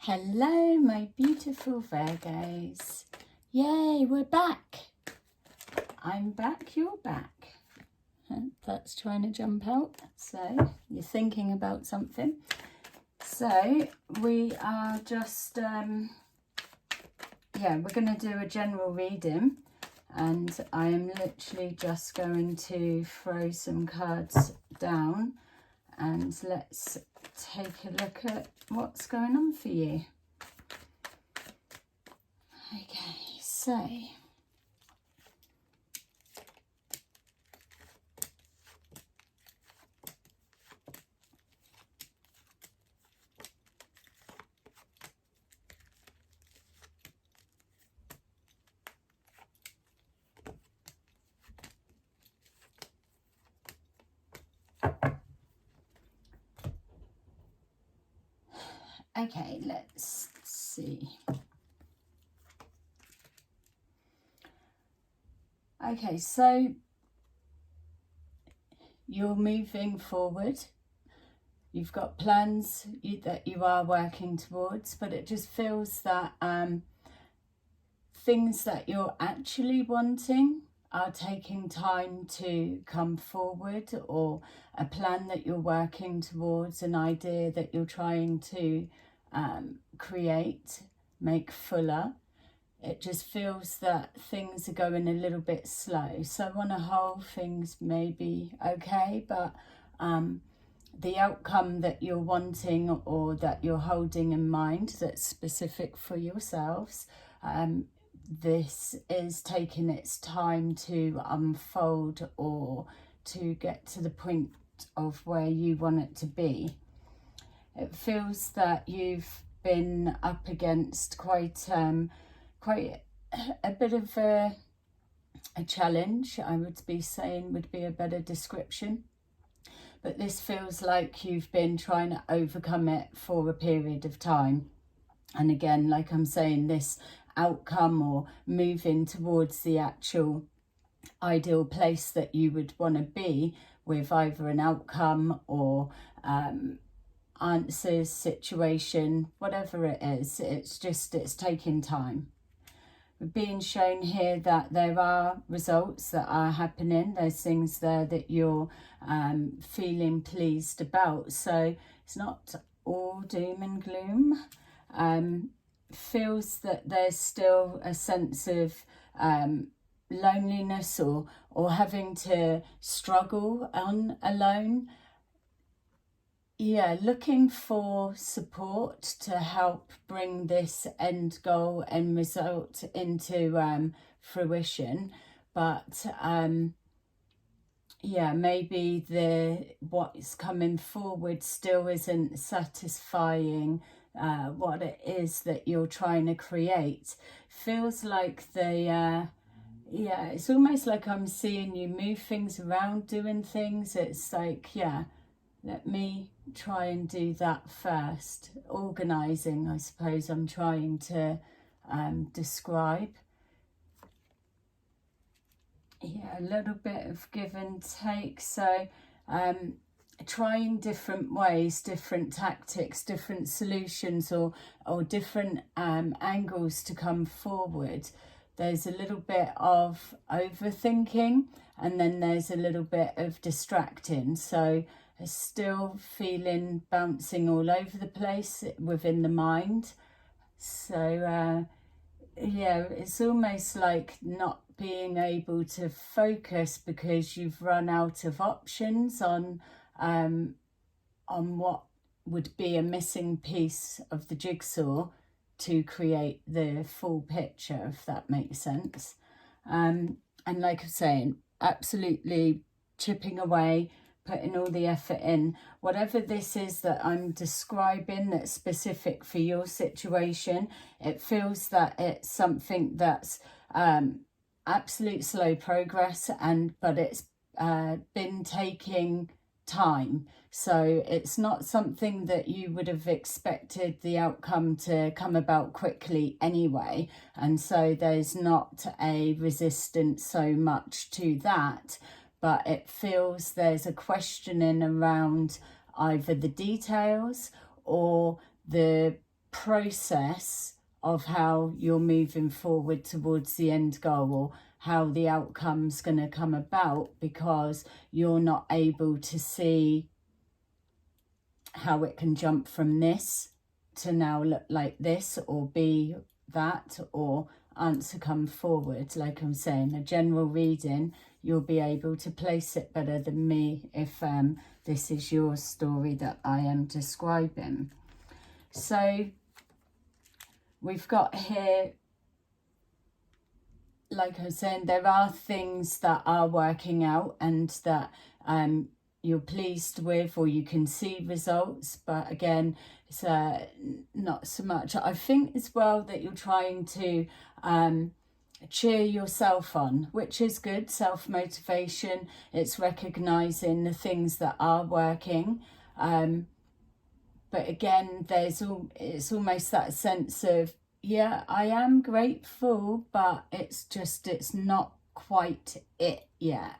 Hello, my beautiful Virgos. Yay, we're back. I'm back, you're back. That's trying to jump out. So you're thinking about something. So we are just, we're going to do a general reading. And I am literally just going to throw some cards down. And let's take a look at what's going on for you. Okay, so okay, let's see. Okay, so you're moving forward. You've got plans that you are working towards, but it just feels that things that you're actually wanting are taking time to come forward, or a plan that you're working towards, an idea that you're trying to create, make fuller. It just feels that things are going a little bit slow. So on a whole, things may be okay, but the outcome that you're wanting or that you're holding in mind that's specific for yourselves, this is taking its time to unfold or to get to the point of where you want it to be. It feels that you've been up against quite a bit of a challenge, I would be saying, would be a better description. But this feels like you've been trying to overcome it for a period of time. And again, like I'm saying, this outcome or moving towards the actual ideal place that you would want to be with either an outcome or answers, situation, whatever it is, it's taking time. We're being shown here that there are results that are happening. There's things there that you're feeling pleased about. So it's not all doom and gloom. Feels that there's still a sense of loneliness or having to struggle on alone. Yeah, looking for support to help bring this end goal and result into fruition. But yeah, maybe what's coming forward still isn't satisfying what it is that you're trying to create. Feels like yeah, it's almost like I'm seeing you move things around, doing things. It's like, yeah, let me try and do that first. Organising, I suppose I'm trying to describe. Yeah, a little bit of give and take. So trying different ways, different tactics, different solutions, or different angles to come forward. There's a little bit of overthinking, and then there's a little bit of distracting. So still feeling bouncing all over the place within the mind. So yeah, it's almost like not being able to focus because you've run out of options on what would be a missing piece of the jigsaw to create the full picture, if that makes sense. And like I'm saying, absolutely chipping away, putting all the effort in. Whatever this is that I'm describing that's specific for your situation, it feels that it's something that's absolute slow progress, but it's been taking time. So it's not something that you would have expected the outcome to come about quickly anyway. And so there's not a resistance so much to that. But it feels there's a questioning around either the details or the process of how you're moving forward towards the end goal, or how the outcome's going to come about, because you're not able to see how it can jump from this to now look like this, or be that, or answer come forward. Like I'm saying, a general reading, you'll be able to place it better than me if this is your story that I am describing. So we've got here, like I was saying, there are things that are working out and that you're pleased with, or you can see results, but again, it's not so much. I think as well that you're trying to cheer yourself on, which is good. Self-motivation, it's recognizing the things that are working, but again, it's almost that sense of, yeah, I am grateful, but it's not quite it yet.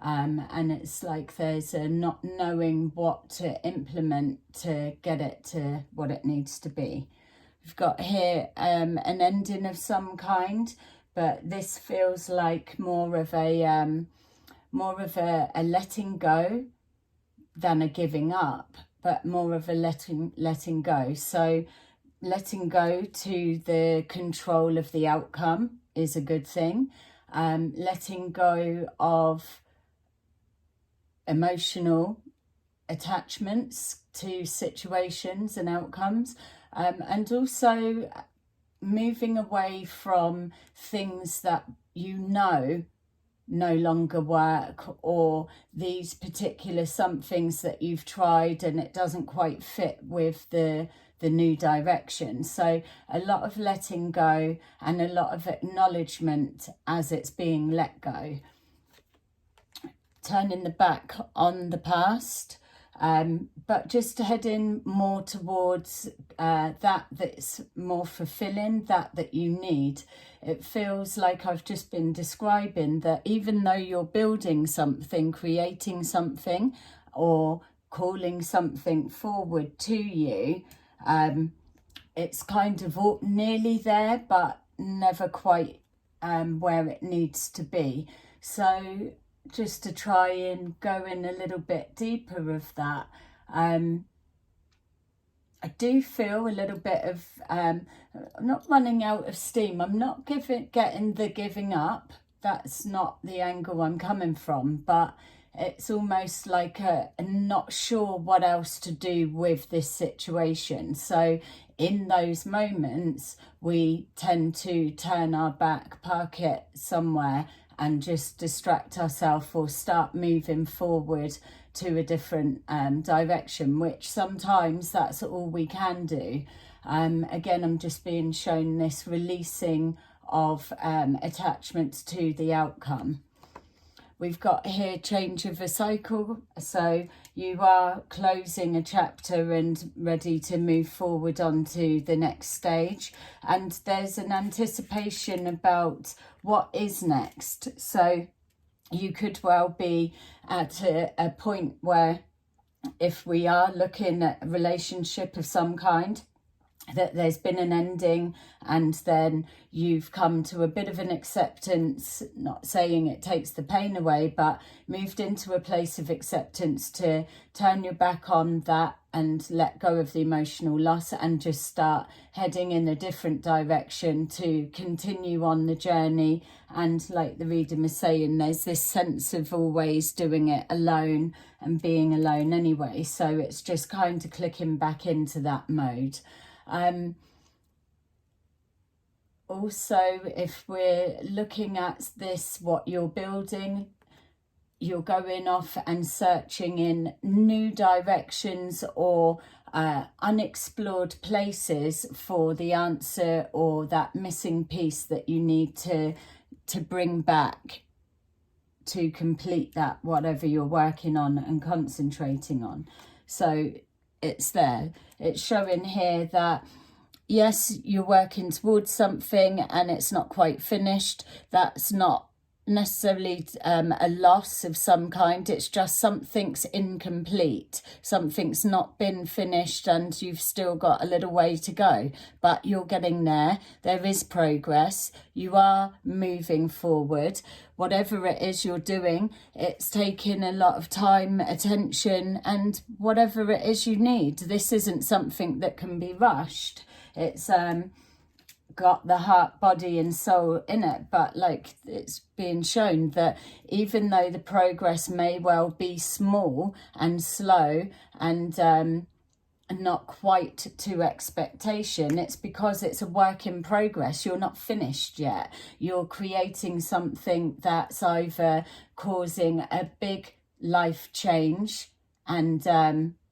And it's like there's a not knowing what to implement to get it to what it needs to be. We've got here an ending of some kind, but this feels like more of a letting go than a giving up, but more of a letting go. So letting go to the control of the outcome is a good thing. Letting go of emotional attachments to situations and outcomes, and also moving away from things that you know no longer work, or these particular somethings that you've tried and it doesn't quite fit with the new direction. So a lot of letting go and a lot of acknowledgement as it's being let go. Turning the back on the past, but just heading more towards that's more fulfilling, that you need. It feels like I've just been describing that even though you're building something, creating something, or calling something forward to you, it's kind of nearly there, but never quite where it needs to be. So just to try and go in a little bit deeper of that, I do feel a little bit of I'm not running out of steam. I'm not getting the giving up. That's not the angle I'm coming from, but it's almost like a not sure what else to do with this situation. So in those moments, we tend to turn our back, park it somewhere, and just distract ourselves, or start moving forward to a different direction, which sometimes that's all we can do. Again, I'm just being shown this releasing of attachments to the outcome. We've got here change of a cycle. So you are closing a chapter and ready to move forward onto the next stage. And there's an anticipation about what is next. So you could well be at a point where, if we are looking at a relationship of some kind, that there's been an ending, and then you've come to a bit of an acceptance, not saying it takes the pain away, but moved into a place of acceptance to turn your back on that and let go of the emotional loss, and just start heading in a different direction to continue on the journey. And like the reader was saying, there's this sense of always doing it alone and being alone anyway, so it's just kind of clicking back into that mode. Also, if we're looking at this, what you're building, you're going off and searching in new directions or unexplored places for the answer, or that missing piece that you need to bring back to complete that, whatever you're working on and concentrating on. So it's there. It's showing here that yes, you're working towards something and it's not quite finished. That's not necessarily a loss of some kind. It's just something's incomplete, something's not been finished, and you've still got a little way to go, but you're getting there. There is progress, you are moving forward. Whatever it is you're doing, it's taking a lot of time, attention, and whatever it is you need. This isn't something that can be rushed. It's got the heart, body and soul in it, but like it's being shown that even though the progress may well be small and slow and not quite to expectation, it's because it's a work in progress. You're not finished yet. You're creating something that's either causing a big life change, and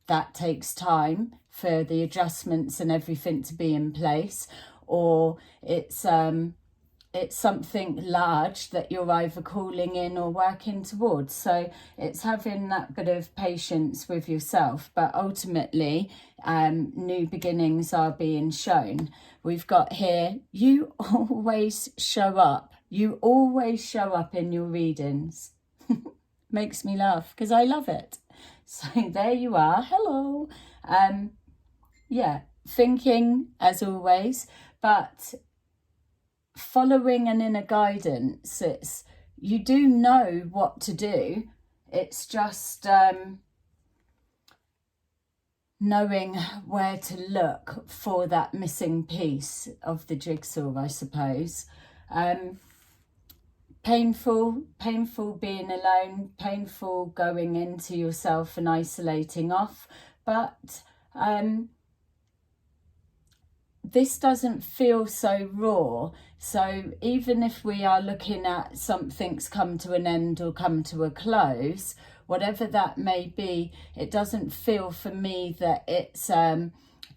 that takes time for the adjustments and everything to be in place, or it's something large that you're either calling in or working towards. So it's having that bit of patience with yourself, but ultimately new beginnings are being shown. We've got here, you always show up. You always show up in your readings. Makes me laugh because I love it. So there you are. Hello. Yeah, thinking as always, but following an inner guidance. It's, you do know what to do. It's just knowing where to look for that missing piece of the jigsaw, I suppose. Painful being alone, painful going into yourself and isolating off, but this doesn't feel so raw. So even if we are looking at something's come to an end or come to a close, whatever that may be, it doesn't feel for me that it's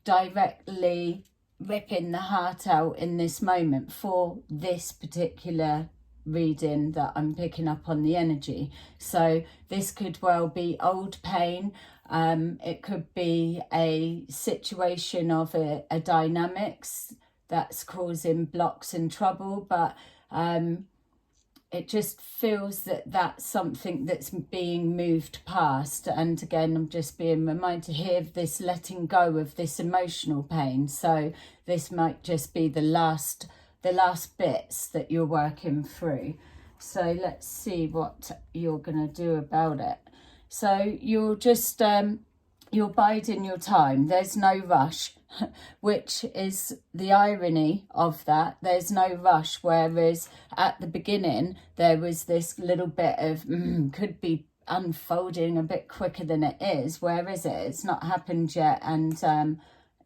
directly ripping the heart out in this moment for this particular reading that I'm picking up on the energy. So this could well be old pain. It could be a situation of a dynamics that's causing blocks and trouble, but it just feels that that's something that's being moved past. And again, I'm just being reminded here of this letting go of this emotional pain. So this might just be the last bits that you're working through. So let's see what you're going to do about it. So you're just you're biding your time. There's no rush, which is the irony of that. There's no rush, whereas at the beginning there was this little bit of could be unfolding a bit quicker than it is. Where is it? It's not happened yet, and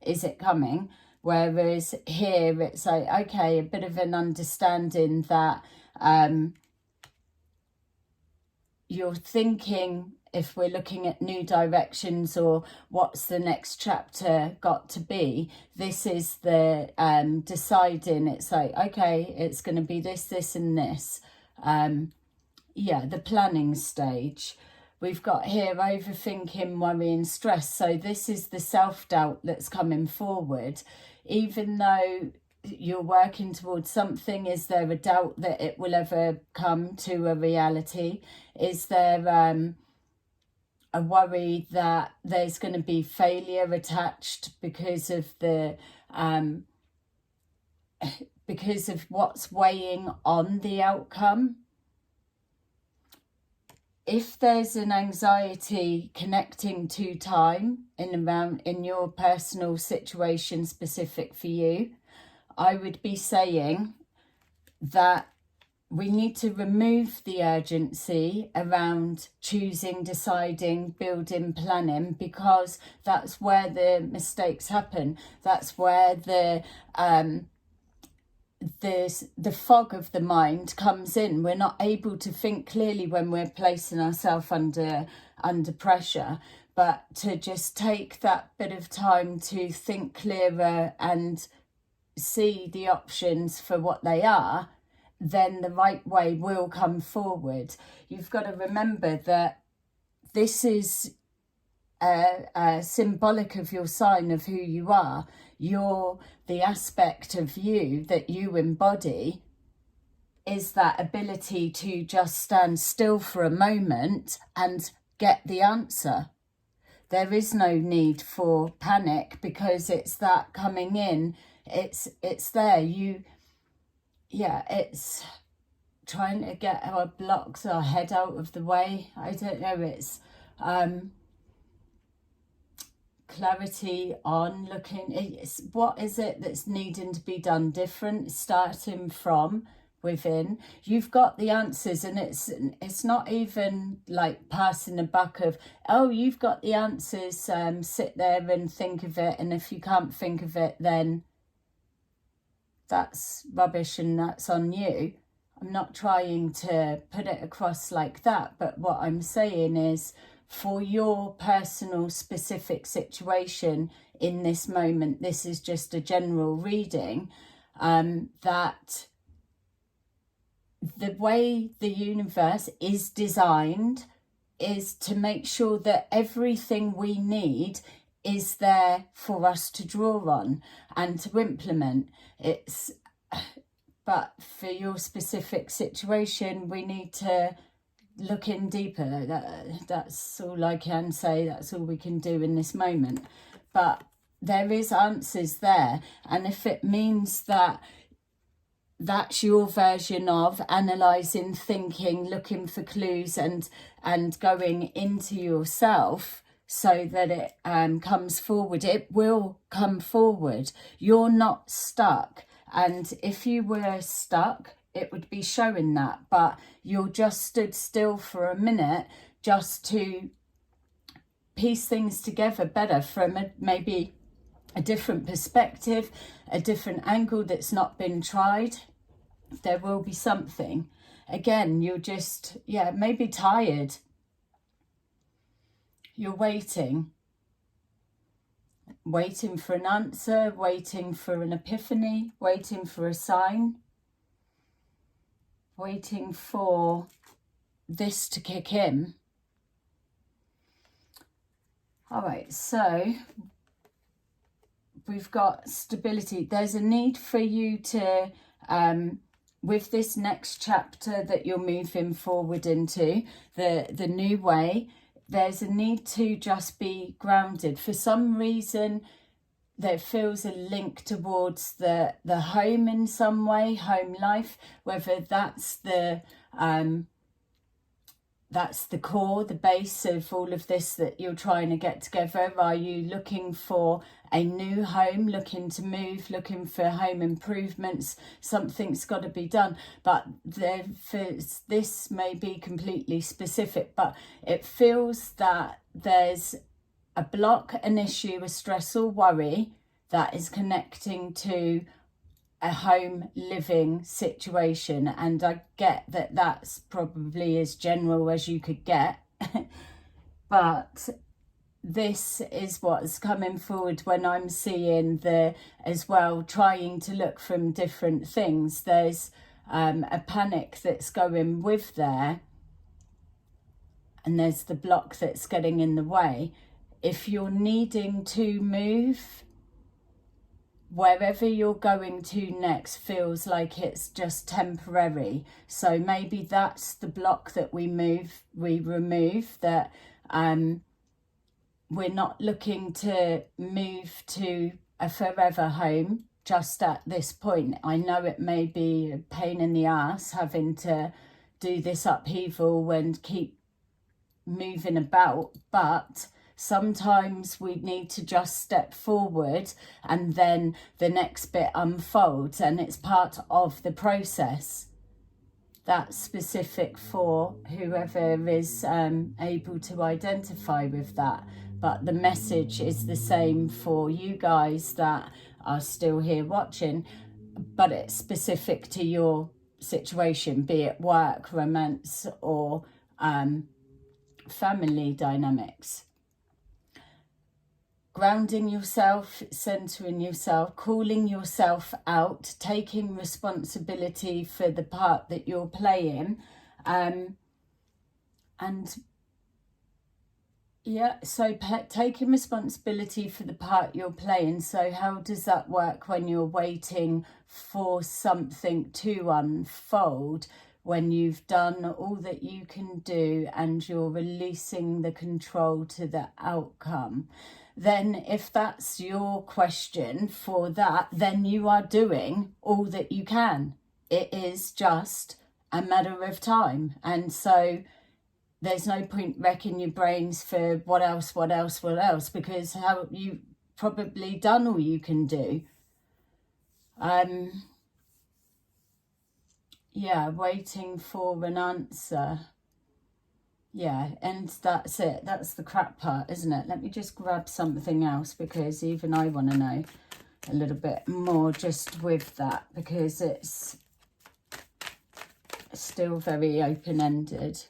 is it coming? Whereas here it's like, okay, a bit of an understanding that you're thinking, if we're looking at new directions or what's the next chapter got to be, this is the deciding. It's like, okay, it's going to be this, this and this. Yeah, the planning stage. We've got here overthinking, worry and stress. So this is the self-doubt that's coming forward. Even though you're working towards something, is there a doubt that it will ever come to a reality? Is there a worry that there's going to be failure attached because of the because of what's weighing on the outcome? If there's an anxiety connecting to time in your personal situation specific for you, I would be saying that we need to remove the urgency around choosing, deciding, building, planning, because that's where the mistakes happen. That's where the fog of the mind comes in. We're not able to think clearly when we're placing ourselves under pressure. But to just take that bit of time to think clearer and see the options for what they are, then the right way will come forward. You've got to remember that this is symbolic of your sign of who you are. You're the aspect of you that you embody is that ability to just stand still for a moment and get the answer. There is no need for panic, because it's that coming in. It's there. It's trying to get our blocks, our head out of the way. I don't know. It's clarity on looking. It's what is it that's needing to be done different, starting from within. You've got the answers, and it's not even like passing the buck of, oh, you've got the answers, sit there and think of it, and if you can't think of it, then that's rubbish and that's on you. I'm not trying to put it across like that, but what I'm saying is, for your personal specific situation in this moment, this is just a general reading, that the way the universe is designed is to make sure that everything we need is there for us to draw on and to implement. But for your specific situation, we need to look in deeper. That's all I can say. That's all we can do in this moment. But there is answers there. And if it means that that's your version of analysing, thinking, looking for clues and going into yourself so that it comes forward, it will come forward. You're not stuck. And if you were stuck, it would be showing that. But you're just stood still for a minute just to piece things together better from maybe a different perspective, a different angle that's not been tried. There will be something. Again, you're just, maybe tired. You're waiting for an answer, waiting for an epiphany, waiting for a sign, waiting for this to kick in. All right, so we've got stability. There's a need for you to, with this next chapter that you're moving forward into, the new way, there's a need to just be grounded. For some reason, there feels a link towards the home in some way, home life, whether that's the core, the base of all of this that you're trying to get together. Are you looking for a new home, looking to move, looking for home improvements? Something's got to be done. But this may be completely specific, but it feels that there's a block, an issue, a stress or worry that is connecting to a home living situation. And I get that that's probably as general as you could get. But this is what's coming forward when I'm seeing as well, trying to look from different things. There's a panic that's going with there. And there's the block that's getting in the way. If you're needing to move, wherever you're going to next feels like it's just temporary. So maybe that's the block that we remove, that we're not looking to move to a forever home just at this point. I know it may be a pain in the ass having to do this upheaval and keep moving about, but sometimes we need to just step forward and then the next bit unfolds, and it's part of the process. That's specific for whoever is able to identify with that. But the message is the same for you guys that are still here watching, but it's specific to your situation, be it work, romance, or family dynamics. Grounding yourself, centering yourself, calling yourself out, taking responsibility for the part that you're playing, and Yeah, so taking responsibility for the part you're playing. So how does that work when you're waiting for something to unfold, when you've done all that you can do and you're releasing the control to the outcome? Then if that's your question for that, then you are doing all that you can. It is just a matter of time. And so there's no point wrecking your brains for what else, because how you probably done all you can do. Yeah, waiting for an answer. Yeah, and that's it. That's the crap part, isn't it? Let me just grab something else, because even I want to know a little bit more just with that, because it's still very open-ended.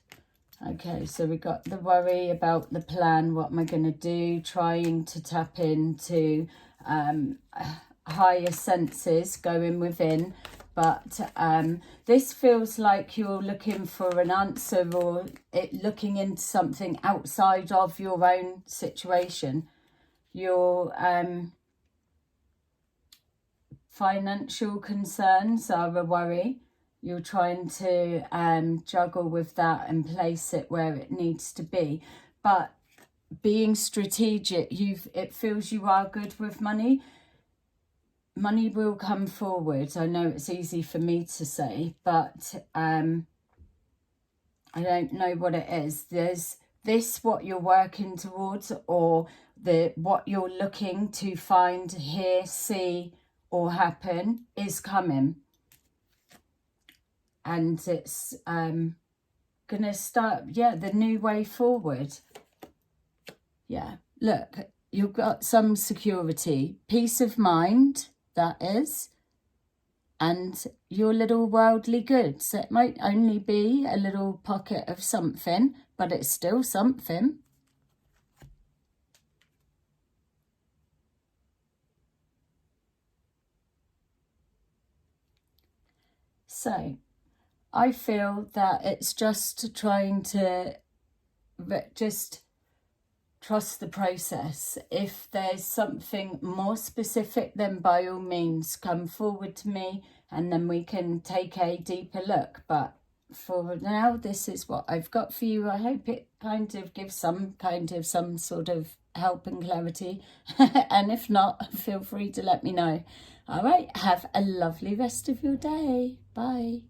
Okay, so we got the worry about the plan. What am I going to do? Trying to tap into higher senses, going within. But this feels like you're looking for an answer, or looking into something outside of your own situation. Your financial concerns are a worry. You're trying to juggle with that and place it where it needs to be. But being strategic, it feels you are good with money. Money will come forward. I know it's easy for me to say, but I don't know what it is. There's this, what you're working towards, or what you're looking to find, hear, see, or happen is coming. And it's gonna start, yeah, the new way forward. Yeah, look, you've got some security, peace of mind, that is, and your little worldly goods. It might only be a little pocket of something, but it's still something. So I feel that it's just trying to just trust the process. If there's something more specific, then by all means come forward to me, and then we can take a deeper look. But for now, this is what I've got for you. I hope it kind of gives some sort of help and clarity. And if not, feel free to let me know. All right, have a lovely rest of your day. Bye.